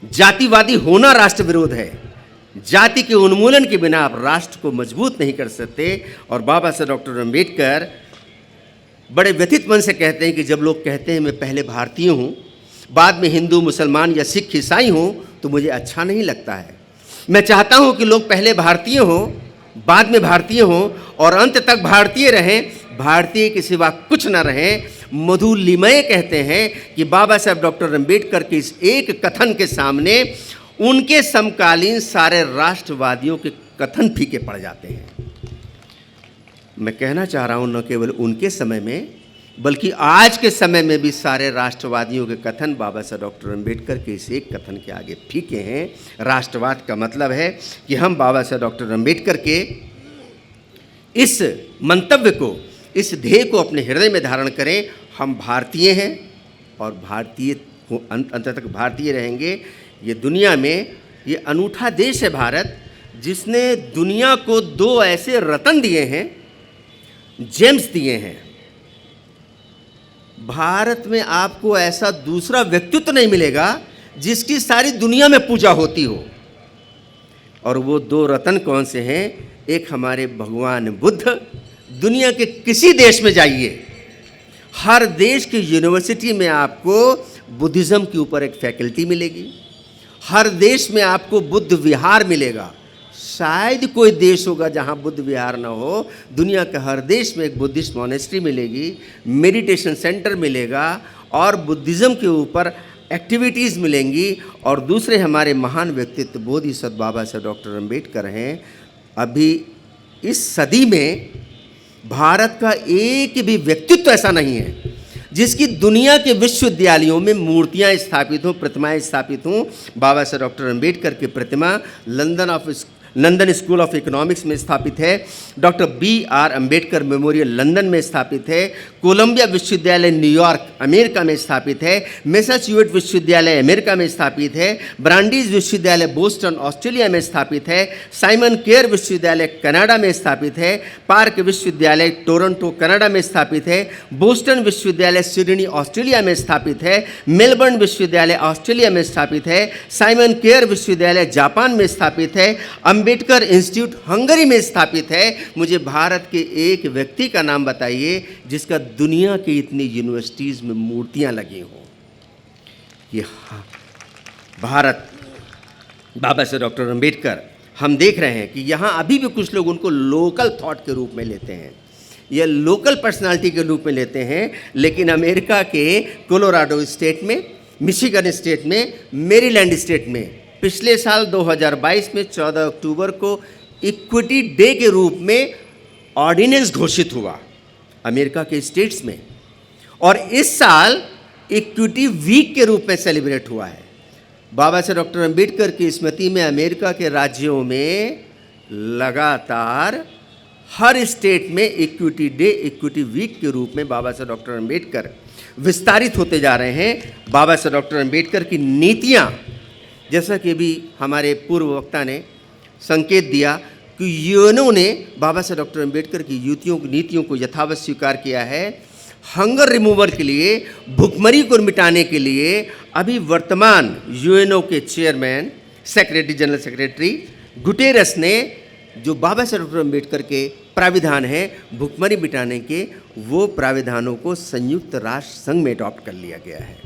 जातिवादी होना राष्ट्र विरोध है। जाति के उन्मूलन के बिना आप राष्ट्र को मजबूत नहीं कर सकते। और बाबा साहेब डॉक्टर अम्बेडकर बड़े व्यथित मन से कहते हैं कि जब लोग कहते हैं मैं पहले भारतीय हूँ, बाद में हिंदू, मुसलमान या सिख, ईसाई हों तो मुझे अच्छा नहीं लगता है। मैं चाहता हूं कि लोग पहले भारतीय हों, बाद में भारतीय हों और अंत तक भारतीय रहें, भारतीय के सिवा कुछ न रहें। मधु लिमये कहते हैं कि बाबा साहब डॉक्टर अम्बेडकर के इस एक कथन के सामने उनके समकालीन सारे राष्ट्रवादियों के कथन फीके पड़ जाते हैं। मैं कहना चाह रहा हूं न केवल उनके समय में बल्कि आज के समय में भी सारे राष्ट्रवादियों के कथन बाबा साहब डॉक्टर अम्बेडकर के इस एक कथन के आगे फीके हैं। राष्ट्रवाद का मतलब है कि हम बाबा साहब डॉक्टर अम्बेडकर के इस मंतव्य को, इस ध्येय को अपने हृदय में धारण करें। हम भारतीय हैं और भारतीय को अंत तक भारतीय रहेंगे। ये दुनिया में ये अनूठा देश है भारत, जिसने दुनिया को दो ऐसे रत्न दिए हैं, जेम्स दिए हैं। भारत में आपको ऐसा दूसरा व्यक्तित्व नहीं मिलेगा जिसकी सारी दुनिया में पूजा होती हो। और वो दो रत्न कौन से हैं? एक हमारे भगवान बुद्ध। दुनिया के किसी देश में जाइए, हर देश की यूनिवर्सिटी में आपको बुद्धिज़्म के ऊपर एक फैकल्टी मिलेगी। हर देश में आपको बुद्ध विहार मिलेगा। शायद कोई देश होगा जहां बुद्ध विहार ना हो। दुनिया के हर देश में एक बुद्धिस्ट मॉनेस्ट्री मिलेगी, मेडिटेशन सेंटर मिलेगा और बुद्धिज़्म के ऊपर एक्टिविटीज़ मिलेंगी। और दूसरे हमारे महान व्यक्तित्व बोधिसत्व बाबा साहब डॉक्टर अम्बेडकर हैं। अभी इस सदी में भारत का एक भी व्यक्तित्व ऐसा नहीं है जिसकी दुनिया के विश्वविद्यालयों में मूर्तियां स्थापित हों, प्रतिमाएं स्थापित हों। बाबा साहब डॉक्टर अम्बेडकर की प्रतिमा लंदन स्कूल ऑफ इकोनॉमिक्स में स्थापित है। Doctor B.R. Ambedkar memorial London में स्थापित है। कोलंबिया विश्वविद्यालय न्यूयॉर्क अमेरिका में स्थापित है। मैसाचुसेट्स विश्वविद्यालय अमेरिका में स्थापित है। ब्रांडीज विश्वविद्यालय बोस्टन ऑस्ट्रेलिया में स्थापित है। साइमन केयर विश्वविद्यालय कनाडा में स्थापित है। पार्क विश्वविद्यालय टोरंटो कनाडा में स्थापित है। बोस्टन विश्वविद्यालय सिडनी ऑस्ट्रेलिया में स्थापित है। मेलबर्न विश्वविद्यालय ऑस्ट्रेलिया में स्थापित है। साइमन केयर विश्वविद्यालय जापान में स्थापित है। अम्बेडकर इंस्टीट्यूट हंगरी में स्थापित है। मुझे भारत के एक व्यक्ति का नाम बताइए जिसका दुनिया की इतनी यूनिवर्सिटीज़ में मूर्तियां लगी हों। ये भारत, बाबा साहब डॉक्टर अम्बेडकर, हम देख रहे हैं कि यहाँ अभी भी कुछ लोग उनको लोकल थॉट के रूप में लेते हैं या लोकल पर्सनालिटी के रूप में लेते हैं। लेकिन अमेरिका के कोलोराडो स्टेट में, मिशिगन स्टेट में, मेरीलैंड स्टेट में पिछले साल 2022 में 14 अक्टूबर को इक्विटी डे के रूप में ऑर्डिनेंस घोषित हुआ अमेरिका के स्टेट्स में। और इस साल इक्विटी वीक के रूप में सेलिब्रेट हुआ है। बाबा साहब डॉक्टर अम्बेडकर की स्मृति में अमेरिका के राज्यों में लगातार हर स्टेट में इक्विटी डे, इक्विटी वीक के रूप में बाबा साहब डॉक्टर अम्बेडकर विस्तारित होते जा रहे हैं। बाबा साहब डॉक्टर अम्बेडकर की नीतियाँ, जैसा कि भी हमारे पूर्व वक्ता ने संकेत दिया कि यूएनओ ने बाबा साहब डॉक्टर अम्बेडकर की नीतियों को यथावत स्वीकार किया है। हंगर रिमूवल के लिए, भुखमरी को मिटाने के लिए अभी वर्तमान यूएनओ के चेयरमैन, जनरल सेक्रेटरी गुटेरस ने जो बाबा साहब डॉक्टर अम्बेडकर के प्राविधान हैं भुखमरी मिटाने के, वो प्राविधानों को संयुक्त राष्ट्र संघ में अडॉप्ट कर लिया गया है।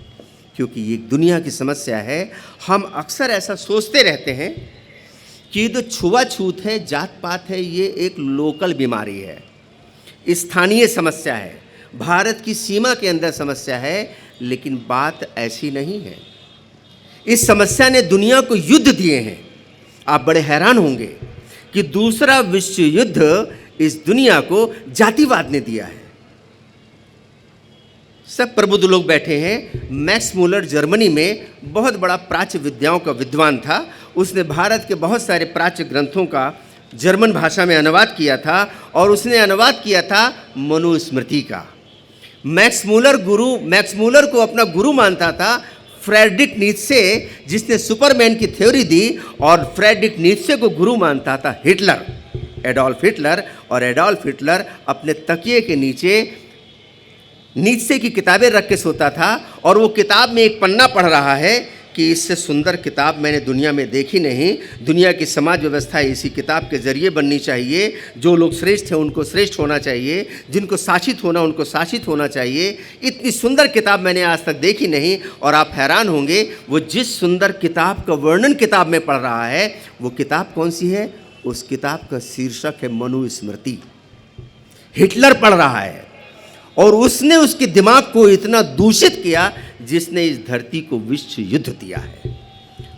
क्योंकि ये दुनिया की समस्या है। हम अक्सर ऐसा सोचते रहते हैं कि जो छुआछूत है, जात पात है, ये एक लोकल बीमारी है, स्थानीय समस्या है, भारत की सीमा के अंदर समस्या है। लेकिन बात ऐसी नहीं है। इस समस्या ने दुनिया को युद्ध दिए हैं। आप बड़े हैरान होंगे कि दूसरा विश्व युद्ध इस दुनिया को जातिवाद ने दिया है। सब प्रबुद्ध लोग बैठे हैं। मैक्स मूलर जर्मनी में बहुत बड़ा प्राच्य विद्याओं का विद्वान था। उसने भारत के बहुत सारे प्राच्य ग्रंथों का जर्मन भाषा में अनुवाद किया था और उसने अनुवाद किया था मनुस्मृति का। मैक्स मूलर को अपना गुरु मानता था फ्रेडरिक नीत्शे, जिसने सुपरमैन की थ्योरी दी, और फ्रेडरिक नीत्शे को गुरु मानता था हिटलर, एडोल्फ हिटलर। और एडोल्फ हिटलर अपने तकिए के नीचे नीत्शे की किताबें रख के सोता था और वो किताब में एक पन्ना पढ़ रहा है कि इससे सुंदर किताब मैंने दुनिया में देखी नहीं। दुनिया की समाज व्यवस्था इसी किताब के ज़रिए बननी चाहिए। जो लोग श्रेष्ठ हैं उनको श्रेष्ठ होना चाहिए, जिनको शासित होना उनको शासित होना चाहिए। इतनी सुंदर किताब मैंने आज तक देखी नहीं। और आप हैरान होंगे, वो जिस सुंदर किताब का वर्णन किताब में पढ़ रहा है, वो किताब कौन सी है? उस किताब का शीर्षक है मनुस्मृति। हिटलर पढ़ रहा है और उसने उसके दिमाग को इतना दूषित किया जिसने इस धरती को विश्व युद्ध दिया है।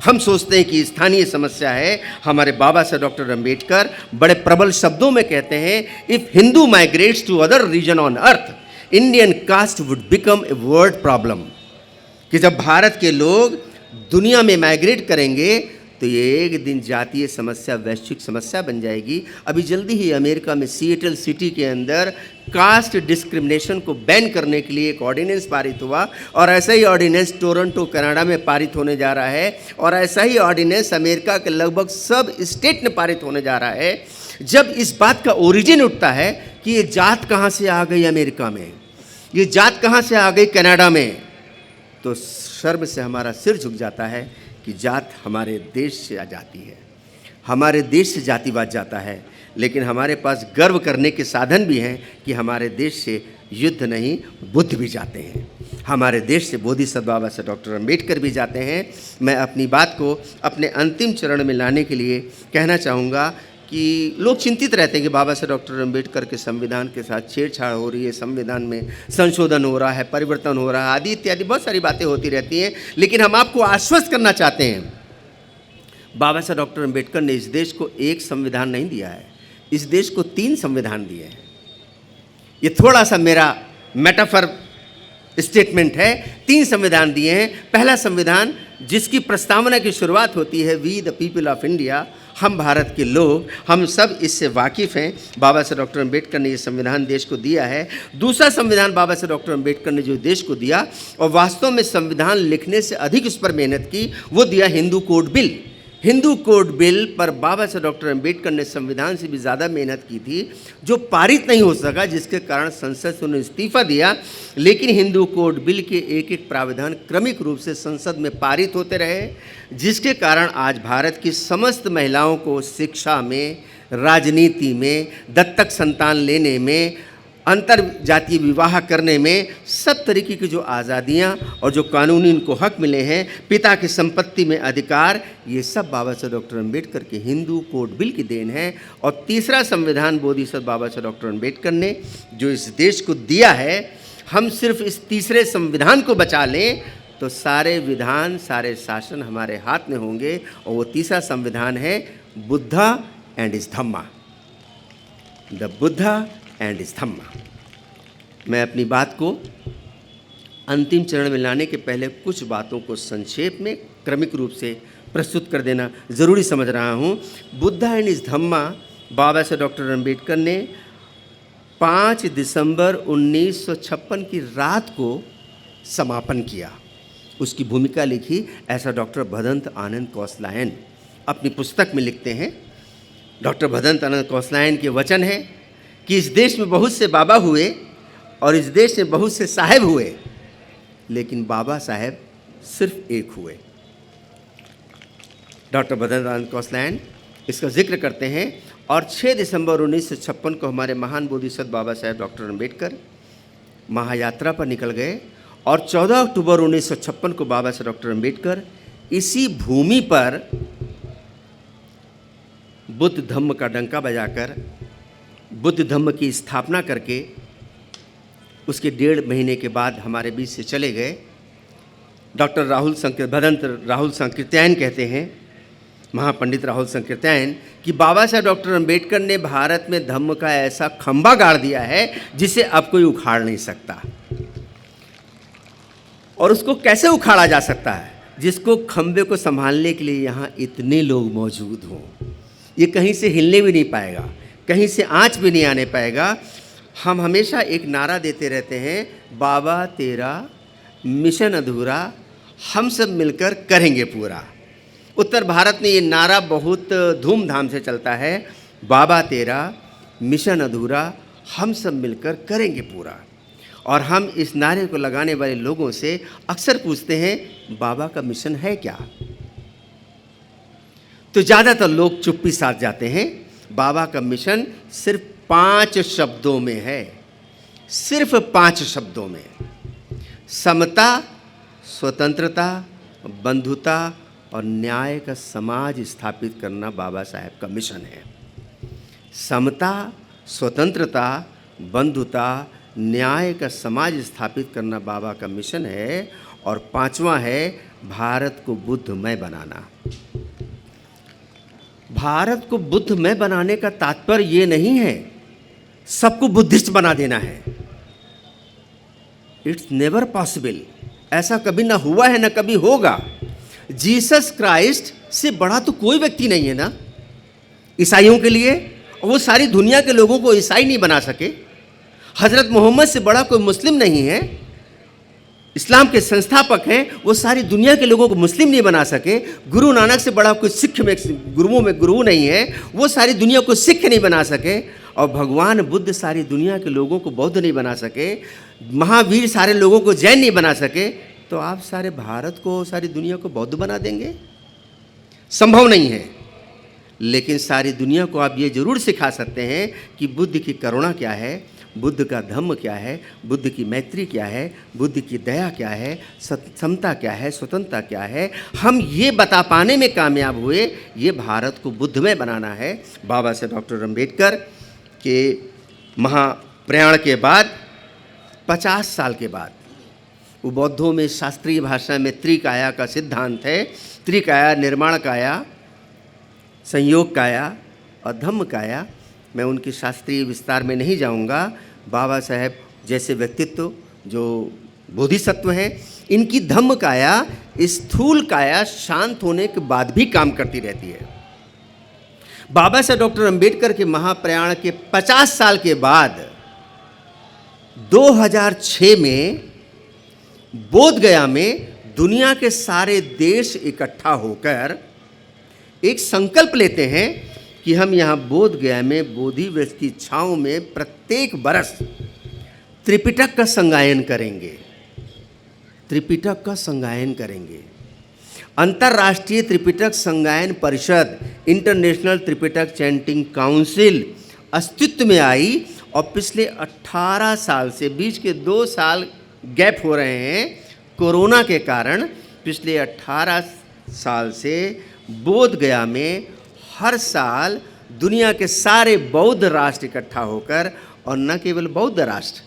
हम सोचते हैं कि स्थानीय समस्या है। हमारे बाबा साहब डॉक्टर अंबेडकर बड़े प्रबल शब्दों में कहते हैं, if Hindu migrates to other region on earth, Indian caste would become a world problem. कि जब भारत के लोग दुनिया में माइग्रेट करेंगे तो ये एक दिन जातीय समस्या वैश्विक समस्या बन जाएगी। अभी जल्दी ही अमेरिका में सिएटल सिटी के अंदर कास्ट डिस्क्रिमिनेशन को बैन करने के लिए एक ऑर्डिनेंस पारित हुआ और ऐसा ही ऑर्डिनेंस टोरंटो कनाडा में पारित होने जा रहा है और ऐसा ही ऑर्डिनेंस अमेरिका के लगभग सब स्टेट में पारित होने जा रहा है। जब इस बात का ओरिजिन उठता है कि ये जात कहाँ से आ गई अमेरिका में, ये जात कहाँ से आ गई कनाडा में, तो शर्म से हमारा सिर झुक जाता है कि जात हमारे देश से आ जाती है, हमारे देश से जातिवाद जाता है। लेकिन हमारे पास गर्व करने के साधन भी हैं कि हमारे देश से युद्ध नहीं बुद्ध भी जाते हैं, हमारे देश से बोधिसत्व बाबा साहब डॉक्टर अंबेडकर भी जाते हैं। मैं अपनी बात को अपने अंतिम चरण में लाने के लिए कहना चाहूँगा कि लोग चिंतित रहते हैं कि बाबा साहब डॉक्टर अंबेडकर के संविधान के साथ छेड़छाड़ हो रही है, संविधान में संशोधन हो रहा है, परिवर्तन हो रहा है, आदि इत्यादि बहुत सारी बातें होती रहती हैं। लेकिन हम आपको आश्वस्त करना चाहते हैं, बाबा साहब डॉक्टर अंबेडकर ने इस देश को एक संविधान नहीं दिया है, इस देश को 3 संविधान दिए हैं। ये थोड़ा सा मेरा मेटाफर स्टेटमेंट है। 3 संविधान दिए हैं। पहला संविधान जिसकी प्रस्तावना की शुरुआत होती है, we the people of India, हम भारत के लोग, हम सब इससे वाकिफ़ हैं। बाबा साहब डॉक्टर अंबेडकर ने ये संविधान देश को दिया है। दूसरा संविधान बाबा साहब डॉक्टर अंबेडकर ने जो देश को दिया और वास्तव में संविधान लिखने से अधिक उस पर मेहनत की, वो दिया Hindu code bill. Hindu code bill पर बाबा साहब डॉक्टर अंबेडकर ने संविधान से भी ज़्यादा मेहनत की थी, जो पारित नहीं हो सका, जिसके कारण संसद से उन्होंने इस्तीफा दिया। लेकिन हिंदू कोड बिल के एक एक प्रावधान क्रमिक रूप से संसद में पारित होते रहे, जिसके कारण आज भारत की समस्त महिलाओं को शिक्षा में, राजनीति में, दत्तक संतान लेने में, अंतर जातीय विवाह करने में, सब तरीके की जो आज़ादियाँ और जो कानूनी इनको हक मिले हैं, पिता की संपत्ति में अधिकार, ये सब बाबा साहब डॉक्टर अंबेडकर के हिंदू कोड बिल की देन है। और तीसरा संविधान बोधिसत्व बाबा साहब डॉक्टर अंबेडकर ने जो इस देश को दिया है, हम सिर्फ इस तीसरे संविधान को बचा लें तो सारे विधान, सारे शासन हमारे हाथ में होंगे। और वो तीसरा संविधान है बुद्धा एंड इस धम्मा, द बुद्धा एंड इस धम्मा। मैं अपनी बात को अंतिम चरण में लाने के पहले कुछ बातों को संक्षेप में क्रमिक रूप से प्रस्तुत कर देना ज़रूरी समझ रहा हूँ। बुद्धा एंड इस धम्मा बाबा साहब डॉक्टर अंबेडकर ने 5 दिसंबर 1956 की रात को समापन किया। उसकी भूमिका लिखी ऐसा डॉक्टर भदंत आनंद कौसलायन अपनी पुस्तक में लिखते हैं। डॉक्टर भदंत आनंद कौसलायन के वचन है कि इस देश में बहुत से बाबा हुए और इस देश में बहुत से साहेब हुए, लेकिन बाबा साहेब सिर्फ एक हुए। डॉक्टर भदंत आनंद कौसलायन इसका जिक्र करते हैं। और 6 दिसंबर 1956 को हमारे महान बोधिसत्व बाबा साहेब डॉक्टर अंबेडकर महायात्रा पर निकल गए और 14 अक्टूबर 1956 को बाबा साहेब डॉक्टर अंबेडकर इसी भूमि पर बुद्ध धम्म का डंका बजाकर बुद्ध धम्म की स्थापना करके उसके 1.5 महीने के बाद हमारे बीच से चले गए। डॉक्टर भदंत राहुल संकीर्त्यायन कहते हैं, महापंडित राहुल संकीर्त्यायन, कि बाबा साहब डॉक्टर अंबेडकर ने भारत में धम्म का ऐसा खंभा गाड़ दिया है जिसे अब कोई उखाड़ नहीं सकता। और उसको कैसे उखाड़ा जा सकता है? जिसको खंभे को संभालने के लिए यहाँ इतने लोग मौजूद हों। ये कहीं से हिलने भी नहीं पाएगा, कहीं से आँच भी नहीं आने पाएगा। हम हमेशा एक नारा देते रहते हैं, बाबा तेरा मिशन अधूरा, हम सब मिलकर करेंगे पूरा। उत्तर भारत में ये नारा बहुत धूमधाम से चलता है, बाबा तेरा मिशन अधूरा, हम सब मिलकर करेंगे पूरा। और हम इस नारे को लगाने वाले लोगों से अक्सर पूछते हैं बाबा का मिशन है क्या, तो ज़्यादातर लोग चुप्पी साध जाते हैं। बाबा का मिशन सिर्फ 5 शब्दों में है, सिर्फ 5 शब्दों में। समता, स्वतंत्रता, बंधुता और न्याय का समाज स्थापित करना बाबा साहेब का मिशन है। समता, स्वतंत्रता, बंधुता, न्याय का समाज स्थापित करना बाबा का मिशन है। और 5वां है भारत को बुद्धमय बनाना। भारत को बुद्धमय बनाने का तात्पर्य ये नहीं है सबको बुद्धिस्ट बना देना है। इट्स नेवर पॉसिबल, ऐसा कभी ना हुआ है ना कभी होगा। जीसस क्राइस्ट से बड़ा तो कोई व्यक्ति नहीं है ना ईसाइयों के लिए, और वो सारी दुनिया के लोगों को ईसाई नहीं बना सके। हजरत मोहम्मद से बड़ा कोई मुस्लिम नहीं है। इस्लाम के संस्थापक हैं, वो सारी दुनिया के लोगों को मुस्लिम नहीं बना सके। गुरु नानक से बड़ा कोई सिख में गुरुओं में गुरु नहीं है, वो सारी दुनिया को सिख नहीं बना सके। और भगवान बुद्ध सारी दुनिया के लोगों को बौद्ध नहीं बना सके। महावीर सारे लोगों को जैन नहीं बना सके, तो आप सारे भारत को, सारी दुनिया को बौद्ध बना देंगे? संभव नहीं है। लेकिन सारी दुनिया को आप ये जरूर सिखा सकते हैं कि बुद्ध की करुणा क्या है, बुद्ध का धम्म क्या है, बुद्ध की मैत्री क्या है, बुद्ध की दया क्या है, समता क्या है, स्वतंत्रता क्या है। हम ये बता पाने में कामयाब हुए। ये भारत को बुद्धमय बनाना है। बाबा साहब डॉक्टर अम्बेडकर के महाप्रयाण के बाद 50 साल के बाद, वो बौद्धों में शास्त्रीय भाषा में त्रिकाया का सिद्धांत है। त्रिकाया, निर्माण काया, संयोग काया और धम्म काया। मैं उनके शास्त्रीय विस्तार में नहीं जाऊंगा। बाबा साहेब जैसे व्यक्तित्व जो बोधिसत्व हैं, इनकी धम्म काया, स्थूल काया शांत होने के बाद भी काम करती रहती है। बाबा साहेब डॉक्टर अम्बेडकर के महाप्रयाण के 50 साल के बाद 2006 में बोधगया में दुनिया के सारे देश इकट्ठा होकर एक संकल्प लेते हैं कि हम यहाँ बोधगया में बोधि वृक्ष की छांव में प्रत्येक बरस त्रिपिटक का संगायन करेंगे। त्रिपिटक का संगायन करेंगे। अंतर्राष्ट्रीय त्रिपिटक संगायन परिषद, इंटरनेशनल त्रिपिटक चैंटिंग काउंसिल अस्तित्व में आई। और पिछले 18 साल से, बीच के 2 साल गैप हो रहे हैं कोरोना के कारण, पिछले 18 साल से बोधगया में हर साल दुनिया के सारे बौद्ध राष्ट्र इकट्ठा होकर, और न केवल बौद्ध राष्ट्र,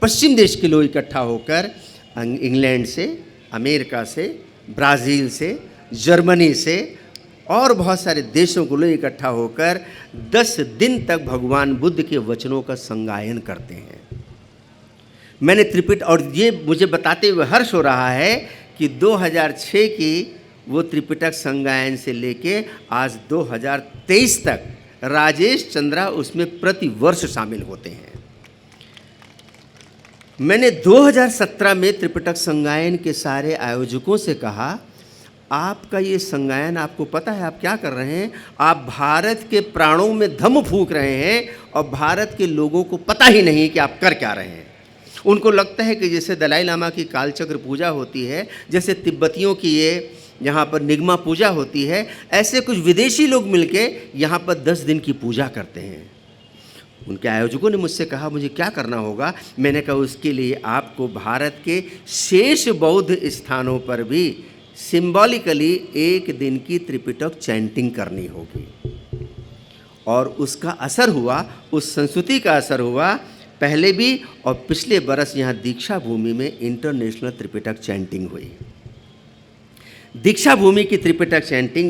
पश्चिम देश के लोग इकट्ठा होकर, इंग्लैंड से, अमेरिका से, ब्राज़ील से, जर्मनी से और बहुत सारे देशों को लोग इकट्ठा होकर 10 दिन तक भगवान बुद्ध के वचनों का संगायन करते हैं। मैंने त्रिपिटक, और ये मुझे बताते हुए हर्ष हो रहा है कि 2006 की वो त्रिपिटक संगायन से लेके आज 2023 तक राजेश चंद्रा उसमें प्रति वर्ष शामिल होते हैं। मैंने 2017 में त्रिपिटक संगायन के सारे आयोजकों से कहा, आपका ये संगायन, आपको पता है आप क्या कर रहे हैं? आप भारत के प्राणों में धम्म फूंक रहे हैं और भारत के लोगों को पता ही नहीं कि आप कर क्या रहे हैं। उनको लगता है कि जैसे दलाई लामा की कालचक्र पूजा होती है, जैसे तिब्बतियों की ये यहाँ पर निगमा पूजा होती है, ऐसे कुछ विदेशी लोग मिलके यहाँ पर 10 दिन की पूजा करते हैं। उनके आयोजकों ने मुझसे कहा मुझे क्या करना होगा? मैंने कहा उसके लिए आपको भारत के शेष बौद्ध स्थानों पर भी सिंबॉलिकली 1 दिन की त्रिपिटक चैंटिंग करनी होगी। और उसका असर हुआ, उस संस्कृति का असर हुआ पहले भी, और पिछले बरस यहाँ दीक्षा भूमि में इंटरनेशनल त्रिपिटक चैंटिंग हुई। दीक्षा भूमि की त्रिपिटक चैंटिंग